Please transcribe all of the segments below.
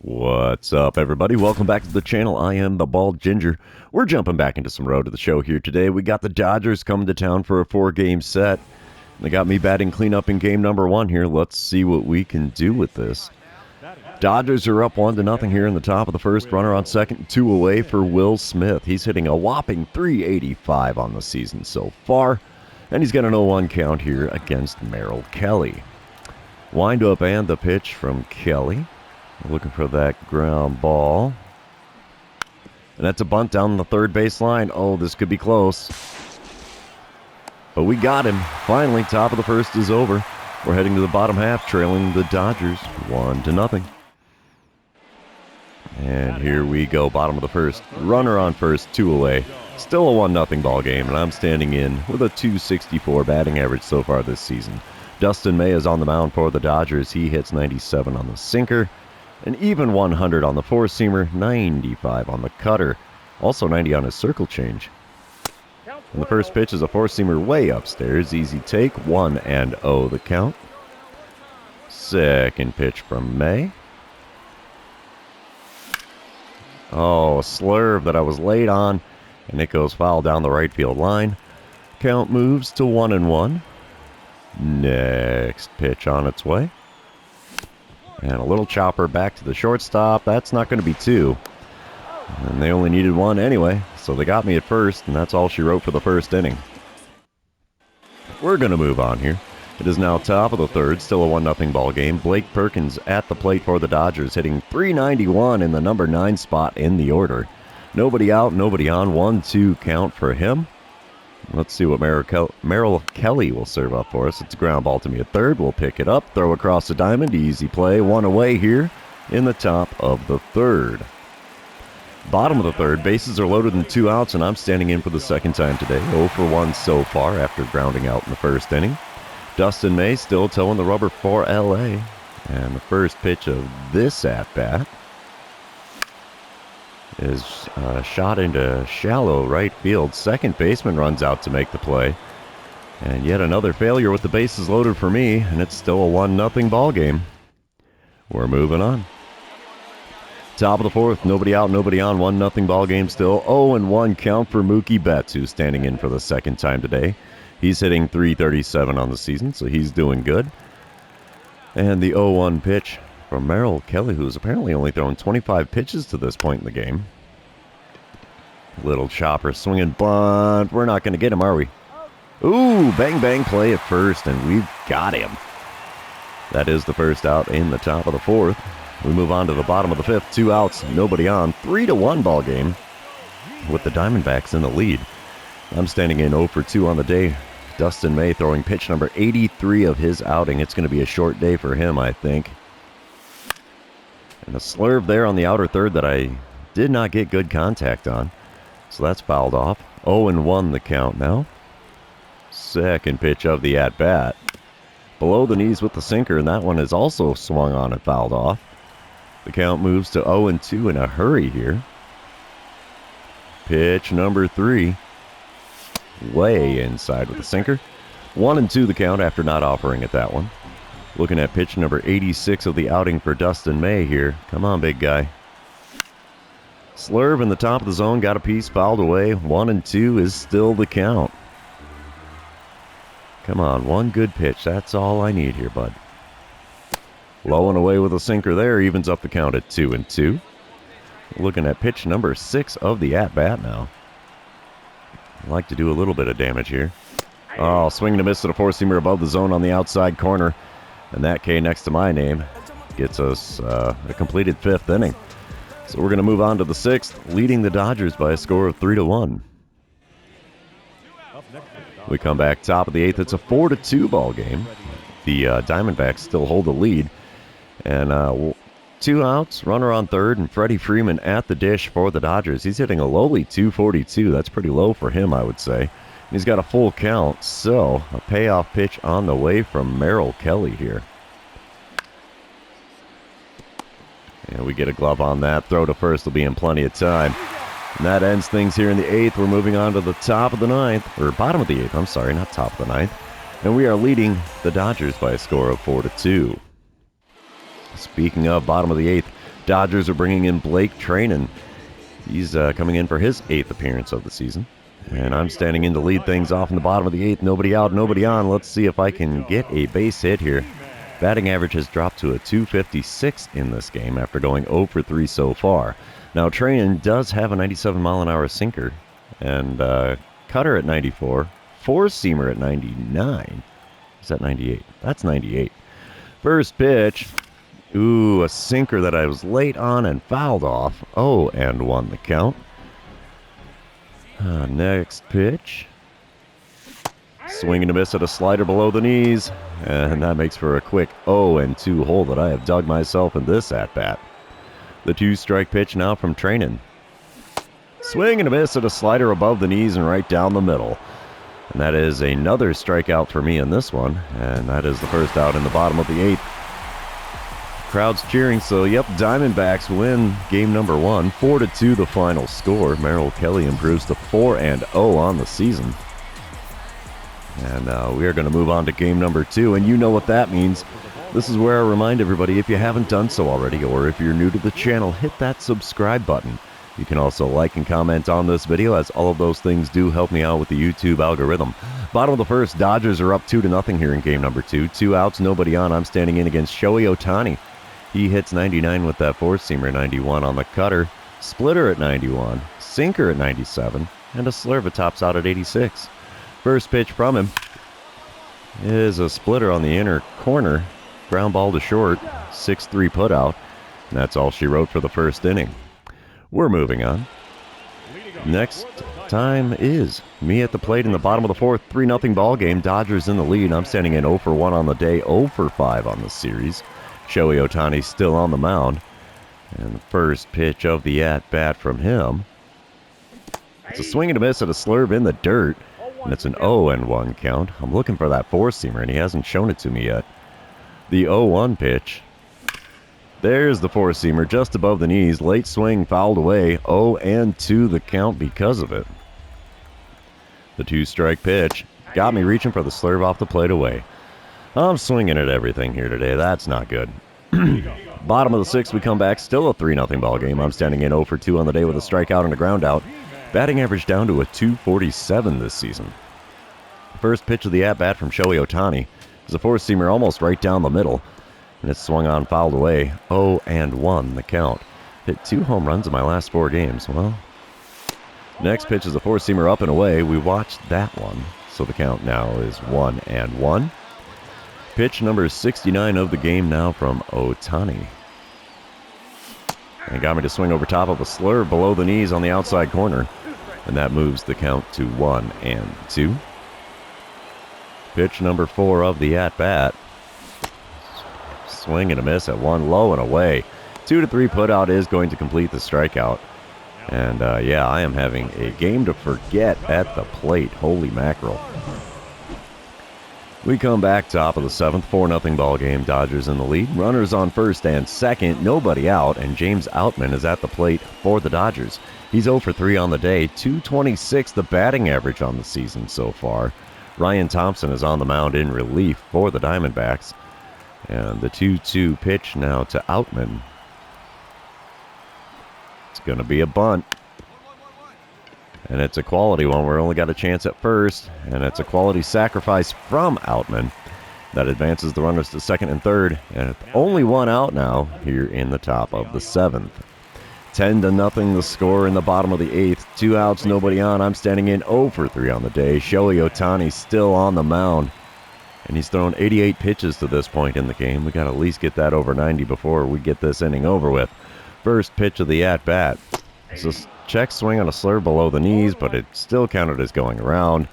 What's up, everybody? Welcome back to the channel. I am the Bald Ginger. We're jumping back into some Road to the Show here today. We got the Dodgers coming to town for a 4-game set. They got me batting cleanup in game number 1 here. Let's see what we can do with this. Dodgers are up 1-0 here in the top of the first. Runner on second, 2 away for Will Smith. He's hitting a whopping .385 on the season so far. And he's got an 0-1 count here against Merrill Kelly. Wind up and the pitch from Kelly. Looking for that ground ball. And that's a bunt down the third base line. Oh, this could be close. But we got him. Finally, top of the first is over. We're heading to the bottom half, trailing the Dodgers 1-0. And here we go, bottom of the first. Runner on first, 2 away. Still a 1-0 ball game, and I'm standing in with a .264 batting average so far this season. Dustin May is on the mound for the Dodgers. He hits 97 on the sinker. An even 100 on the four-seamer, 95 on the cutter, also 90 on his circle change. And the first pitch is a four-seamer way upstairs, easy take, 1-0 the count. Second pitch from May. Oh, a slurve that I was late on, and it goes foul down the right field line. Count moves to 1-1. Next pitch on its way. And a little chopper back to the shortstop. That's not going to be 2. And they only needed 1 anyway, so they got me at first, and that's all she wrote for the first inning. We're going to move on here. It is now top of the third, still a 1-0 ball game. Blake Perkins at the plate for the Dodgers, hitting .391 in the number 9 spot in the order. Nobody out, nobody on, 1-2 count for him. Let's see what Merrill Kelly will serve up for us. It's a ground ball to me at third. We'll pick it up, throw across the diamond. Easy play. 1 away here in the top of the third. Bottom of the third. Bases are loaded and 2 outs, and I'm standing in for the second time today. 0 for 1 so far after grounding out in the first inning. Dustin May still towing the rubber for L.A. And the first pitch of this at-bat is shot into shallow right field. Second baseman runs out to make the play. And yet another failure with the bases loaded for me, and it's still a 1-0 ball game. We're moving on. Top of the fourth, nobody out, nobody on, 1-0 ball game still. 0-1 count for Mookie Betts, who's standing in for the second time today. He's hitting .337 on the season, so he's doing good. And the 0-1 pitch from Merrill Kelly, who's apparently only thrown 25 pitches to this point in the game. Little chopper swinging bunt. We're not going to get him, are we? Ooh, bang, bang play at first, and we've got him. That is the first out in the top of the fourth. We move on to the bottom of the fifth. 2 outs, nobody on. 3-1 ball game with the Diamondbacks in the lead. I'm standing in 0 for 2 on the day. Dustin May throwing pitch number 83 of his outing. It's going to be a short day for him, I think. And a slurve there on the outer third that I did not get good contact on. So that's fouled off. 0-1 the count now. Second pitch of the at-bat. Below the knees with the sinker, and that one is also swung on and fouled off. The count moves to 0-2 in a hurry here. Pitch number 3. Way inside with the sinker. 1-2 the count after not offering it that one. Looking at pitch number 86 of the outing for Dustin May here. Come on, big guy. Slurve in the top of the zone. Got a piece fouled away. 1-2 is still the count. Come on, one good pitch. That's all I need here, bud. Low and away with a sinker there. Evens up the count at 2-2. Looking at pitch number 6 of the at-bat now. I'd like to do a little bit of damage here. Oh, swing and a miss to the four-seamer above the zone on the outside corner. And that K next to my name gets us a completed 5th inning. So we're going to move on to the 6th, leading the Dodgers by a score of 3-1. We come back top of the 8th. It's a 4-2 ball game. The Diamondbacks still hold the lead. And 2 outs, runner on third, and Freddie Freeman at the dish for the Dodgers. He's hitting a lowly .242. That's pretty low for him, I would say. He's got a full count, so a payoff pitch on the way from Merrill Kelly here. And we get a glove on that. Throw to first will be in plenty of time. And that ends things here in the 8th. We're moving on to the top of the 9th, or bottom of the 8th, I'm sorry, not top of the 9th. And we are leading the Dodgers by a score of 4-2. Speaking of bottom of the 8th, Dodgers are bringing in Blake Trainin. He's coming in for his 8th appearance of the season. And I'm standing in to lead things off in the bottom of the 8th. Nobody out, nobody on. Let's see if I can get a base hit here. Batting average has dropped to a .256 in this game after going 0 for 3 so far. Now, Trainin does have a 97-mile-an-hour sinker and cutter at 94, four-seamer at 99. Is that 98? That's 98. First pitch. Ooh, a sinker that I was late on and fouled off. 0-1 the count. Next pitch. Swing and a miss at a slider below the knees. And that makes for a quick 0-2 hole that I have dug myself in this at-bat. The 2-strike pitch now from Trainin. Swing and a miss at a slider above the knees and right down the middle. And that is another strikeout for me in this one. And that is the first out in the bottom of the 8th. Crowd's cheering, so yep, Diamondbacks win game number 1. 4-2 the final score. Merrill Kelly improves to 4-0 on the season. And we are going to move on to game number 2, and you know what that means. This is where I remind everybody, if you haven't done so already, or if you're new to the channel, hit that subscribe button. You can also like and comment on this video, as all of those things do help me out with the YouTube algorithm. Bottom of the first, Dodgers are up 2-0 here in game number 2. 2 outs, nobody on. I'm standing in against Shohei Ohtani. He hits 99 with that four-seamer, 91 on the cutter, splitter at 91, sinker at 97, and a slurve tops out at 86. First pitch from him is a splitter on the inner corner, ground ball to short, 6-3 putout, and that's all she wrote for the first inning. We're moving on. Next time is me at the plate in the bottom of the 4th, 3-0 ball game. Dodgers in the lead. I'm standing in 0 for 1 on the day, 0 for 5 on the series. Shohei Ohtani still on the mound. And the first pitch of the at-bat from him. It's a swing and a miss at a slurve in the dirt. And it's an 0-1 count. I'm looking for that four-seamer, and he hasn't shown it to me yet. The 0-1 pitch. There's the four-seamer just above the knees. Late swing fouled away. 0-2 the count because of it. The 2-strike pitch got me reaching for the slurve off the plate away. I'm swinging at everything here today. That's not good. Bottom of the 6th, we come back. Still a 3-0 ball game. I'm standing in 0 for 2 on the day with a strikeout and a ground out. Batting average down to a .247 this season. First pitch of the at-bat from Shohei Ohtani is a four-seamer almost right down the middle. And it's swung on, fouled away. 0-1 the count. Hit 2 home runs in my last 4 games. Well, next pitch is a four-seamer up and away. We watched that one. So the count now is 1-1. Pitch number 69 of the game now from Ohtani. And got me to swing over top of a slurve below the knees on the outside corner. And that moves the count to 1-2. Pitch number 4 of the at-bat. Swing and a miss at 1 low and away. 2-3 putout is going to complete the strikeout. And yeah, I am having a game to forget at the plate. Holy mackerel. We come back top of the 7th, 4-0 ball game. Dodgers in the lead. Runners on first and second, nobody out, and James Outman is at the plate for the Dodgers. He's 0 for 3 on the day, .226 the batting average on the season so far. Ryan Thompson is on the mound in relief for the Diamondbacks. And the 2-2 pitch now to Outman. It's going to be a bunt. And it's a quality one. We're only got a chance at first. And it's a quality sacrifice from Outman that advances the runners to second and third. And it's only 1 out now here in the top of the 7th. 10-0 the score in the bottom of the 8th. 2 outs, nobody on. I'm standing in 0 for 3 on the day. Shohei Ohtani still on the mound. And he's thrown 88 pitches to this point in the game. We got to at least get that over 90 before we get this inning over with. First pitch of the at-bat. It's a check swing on a slurve below the knees, but it still counted as going around.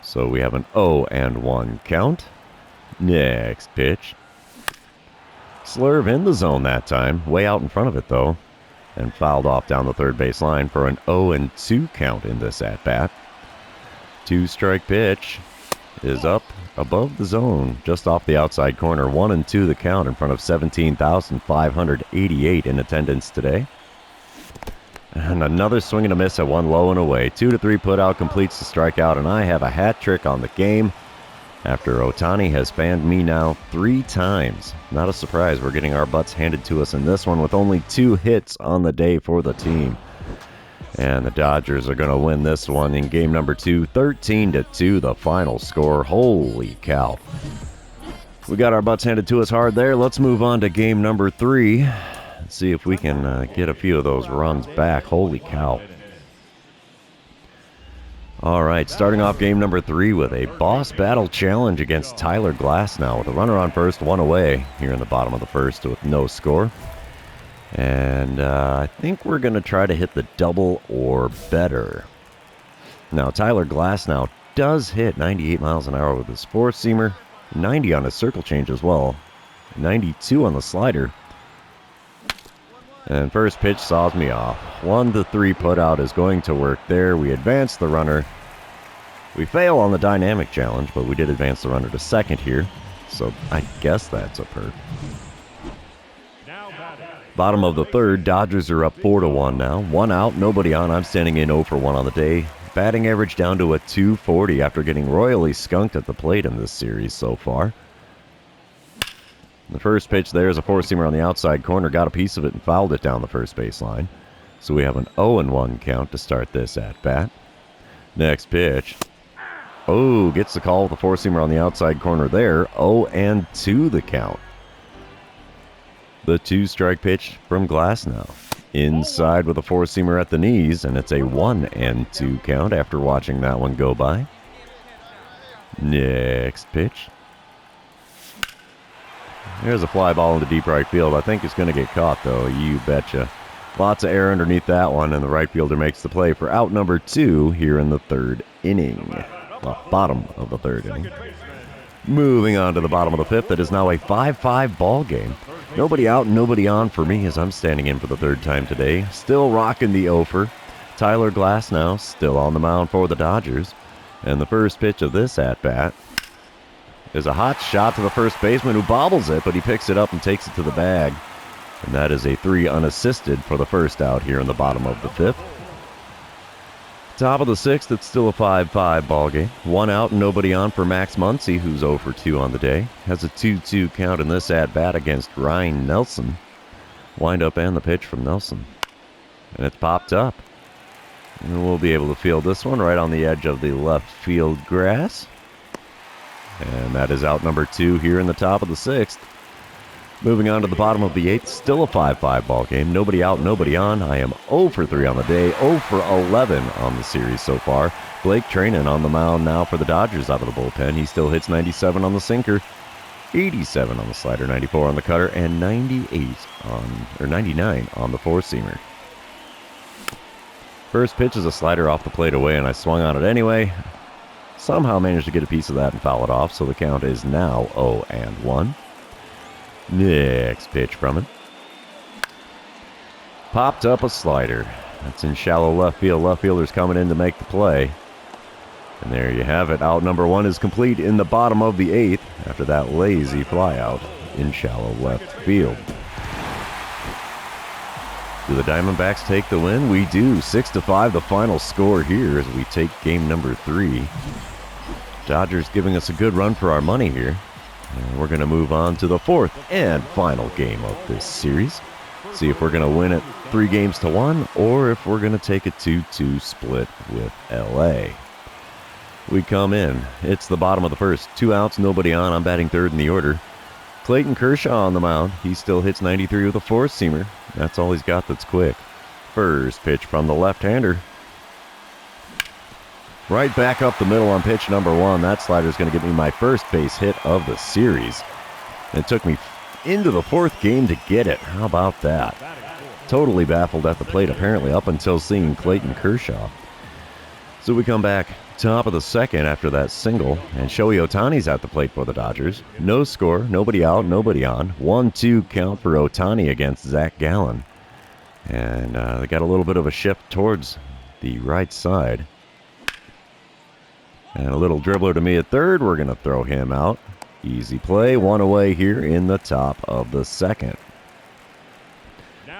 So we have an 0-1 count. Next pitch. Slurve in the zone that time. Way out in front of it, though. And fouled off down the third base line for an 0-2 count in this at-bat. 2-strike pitch is up above the zone, just off the outside corner. 1-2 the count in front of 17,588 in attendance today. And another swing and a miss at 1 low and away. 2-3 putout completes the strikeout, and I have a hat trick on the game. after Ohtani has fanned me now 3 times. Not a surprise, we're getting our butts handed to us in this one with only 2 hits on the day for the team. And the Dodgers are going to win this one in game number 2, 13-2, the final score. Holy cow. We got our butts handed to us hard there. Let's move on to game number 3. See if we can get a few of those runs back. Holy cow. All right, starting off game number 3 with a boss battle challenge against Tyler Glasnow with a runner on first, 1 away here in the bottom of the first with no score. And I think we're going to try to hit the double or better. Now, Tyler Glasnow does hit 98 miles an hour with his 4-seamer, 90 on his circle change as well, 92 on the slider. And first pitch saws me off. 1-3 put out is going to work there. We advance the runner. We fail on the dynamic challenge, but we did advance the runner to second here. So I guess that's a perk. Bottom of the third, Dodgers are up 4-1 now. 1 out, nobody on. I'm standing in 0 for 1 on the day. Batting average down to a .240 after getting royally skunked at the plate in this series so far. The first pitch there is a 4-seamer on the outside corner. Got a piece of it and fouled it down the first baseline. So we have an 0-1 count to start this at-bat. Next pitch. Oh, gets the call with a 4-seamer on the outside corner there. 0-2 the count. The 2-strike pitch from Glasnow. Inside with a 4-seamer at the knees, and it's a 1-2 count after watching that one go by. Next pitch. There's a fly ball into deep right field. I think it's going to get caught, though. You betcha. Lots of air underneath that one, and the right fielder makes the play for out number 2 here in the 3rd inning. Well, bottom of the 3rd inning. Moving on to the bottom of the 5th, it is now a 5-5 ball game. Nobody out, nobody on for me as I'm standing in for the 3rd time today. Still rocking the over. Tyler Glasnow still on the mound for the Dodgers. And the first pitch of this at-bat is a hot shot to the first baseman who bobbles it, but he picks it up and takes it to the bag. And that is a 3 unassisted for the first out here in the bottom of the 5th. Top of the 6th, it's still a 5-5 ball game. 1 out and nobody on for Max Muncy, who's 0 for 2 on the day. Has a 2-2 count in this at-bat against Ryan Nelson. Wind-up and the pitch from Nelson. And it's popped up. And we'll be able to field this one right on the edge of the left field grass. And that is out number 2 here in the top of the 6th. Moving on to the bottom of the 8th, still a 5-5 ball game. Nobody out, nobody on. I am 0 for 3 on the day, 0 for 11 on the series so far. Blake Treinen on the mound now for the Dodgers out of the bullpen. He still hits 97 on the sinker, 87 on the slider, 94 on the cutter, and 99 on the 4-seamer. First pitch is a slider off the plate away, and I swung on it anyway. Somehow managed to get a piece of that and foul it off, so the count is now 0-1. Next pitch from it. Popped up a slider. That's in shallow left field. Left fielder's coming in to make the play. And there you have it. Out number 1 is complete in the bottom of the 8th after that lazy fly out in shallow left field. Do the Diamondbacks take the win? We do. 6-5 the final score here as we take game number 3. Dodgers giving us a good run for our money here. And we're going to move on to the 4th and final game of this series. See if we're going to win it 3-1 or if we're going to take a 2-2 split with LA. We come in. It's the bottom of the 1st. 2 outs, nobody on. I'm batting 3rd in the order. Clayton Kershaw on the mound. He still hits 93 with a 4-seamer. That's all he's got that's quick. First pitch from the left-hander. Right back up the middle on pitch number 1. That slider's going to get me my first base hit of the series. It took me into the 4th game to get it. How about that? Totally baffled at the plate, apparently, up until seeing Clayton Kershaw. So we come back top of the 2nd after that single, and Shohei Ohtani's at the plate for the Dodgers. No score, nobody out, nobody on. 1-2 count for Ohtani against Zach Gallen. And they got a little bit of a shift towards the right side. And a little dribbler to me at 3rd. We're going to throw him out. Easy play. 1 away here in the top of the 2nd.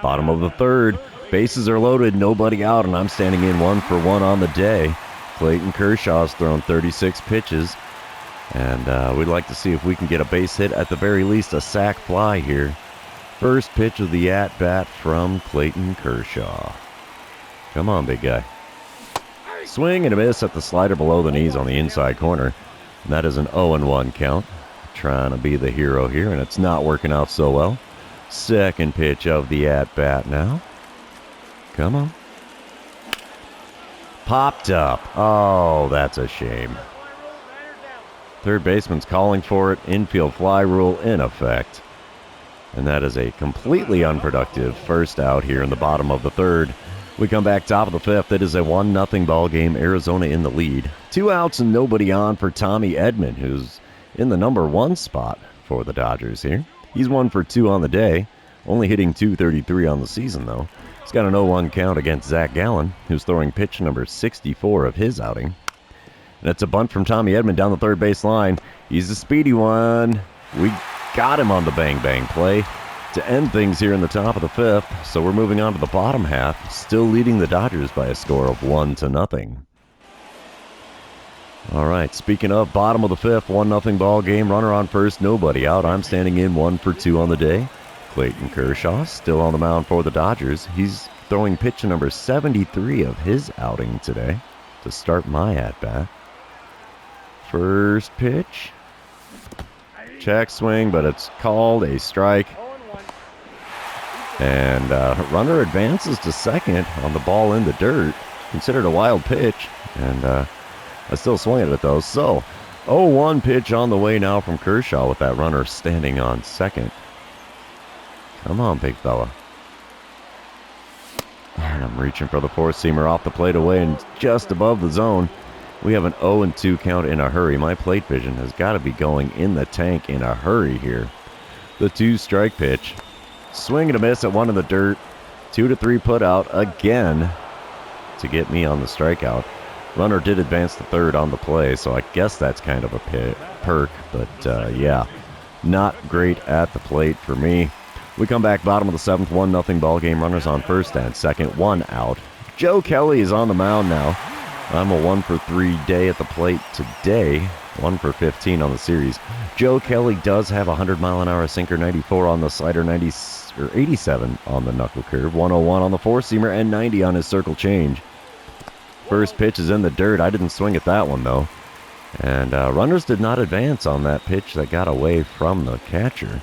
Bottom of the 3rd. Bases are loaded. Nobody out. And I'm standing in 1 for 1 on the day. Clayton Kershaw's thrown 36 pitches. And we'd like to see if we can get a base hit, at the very least a sac fly here. First pitch of the at-bat from Clayton Kershaw. Come on, big guy. Swing and a miss at the slider below the knees on the inside corner. And that is an 0-1 count. Trying to be the hero here, and it's not working out so well. Second pitch of the at-bat now. Come on. Popped up. Oh, that's a shame. Third baseman's calling for it. Infield fly rule in effect. And that is a completely unproductive first out here in the bottom of the third. We come back top of the fifth. It is a 1-0 ball game. Arizona in the lead. 2 outs and nobody on for Tommy Edman, who's in the number 1 spot for the Dodgers here. He's 1 for 2 on the day, only hitting .233 on the season, though. He's got an 0-1 count against Zach Gallen, who's throwing pitch number 64 of his outing. And it's a bunt from Tommy Edman down the third base line. He's a speedy one. We got him on the bang-bang play to end things here in the top of the fifth. So we're moving on to the bottom half, still leading the Dodgers by a score of 1-0. All right, speaking of bottom of the fifth, 1-0 ball game. Runner on first, nobody out. I'm standing in 1 for 2 on the day. Clayton Kershaw still on the mound for the Dodgers. He's throwing pitch number 73 of his outing today to start my at-bat. First pitch. Check swing, but it's called a strike. And runner advances to second on the ball in the dirt. Considered a wild pitch. And I still swung at it, though. So, 0-1 pitch on the way now from Kershaw with that runner standing on second. Come on, big fella. And I'm reaching for the four-seamer off the plate away and just above the zone. We have an 0-2 count in a hurry. My plate vision has got to be going in the tank in a hurry here. The 2-strike pitch. Swing and a miss at 1 in the dirt. 2-3 put out again to get me on the strikeout. Runner did advance to third on the play, so I guess that's kind of a perk. But, yeah, not great at the plate for me. We come back bottom of the seventh, 1-0 ball game. Runners on first and second, 1 out. Joe Kelly is on the mound now. I'm a 1 for 3 day at the plate today. 1 for 15 on the series. Joe Kelly does have a 100-mile-an-hour sinker, 94 on the slider, 87 on the knuckle curve, 101 on the four-seamer, and 90 on his circle change. First pitch is in the dirt. I didn't swing at that one, though. And runners did not advance on that pitch that got away from the catcher.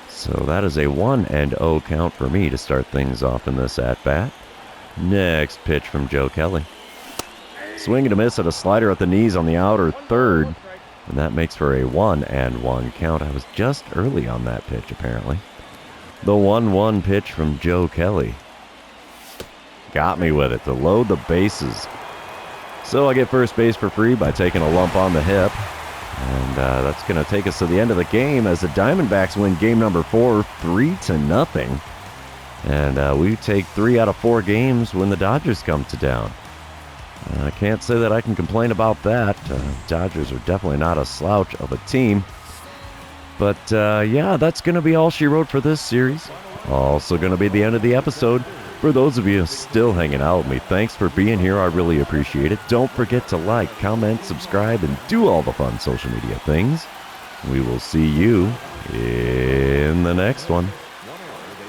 So that is a 1-0 count for me to start things off in this at-bat. Next pitch from Joe Kelly. Swing and a miss at a slider at the knees on the outer third. And that makes for a 1-1 count. I was just early on that pitch, apparently. The 1-1 pitch from Joe Kelly. Got me with it to load the bases. So I get first base for free by taking a lump on the hip. And that's going to take us to the end of the game as the Diamondbacks win game number 4, 3-0. And we take 3 out of 4 games when the Dodgers come to town. I can't say that I can complain about that. Dodgers are definitely not a slouch of a team. But yeah, that's going to be all she wrote for this series. Also going to be the end of the episode. For those of you still hanging out with me, thanks for being here. I really appreciate it. Don't forget to like, comment, subscribe, and do all the fun social media things. We will see you in the next one.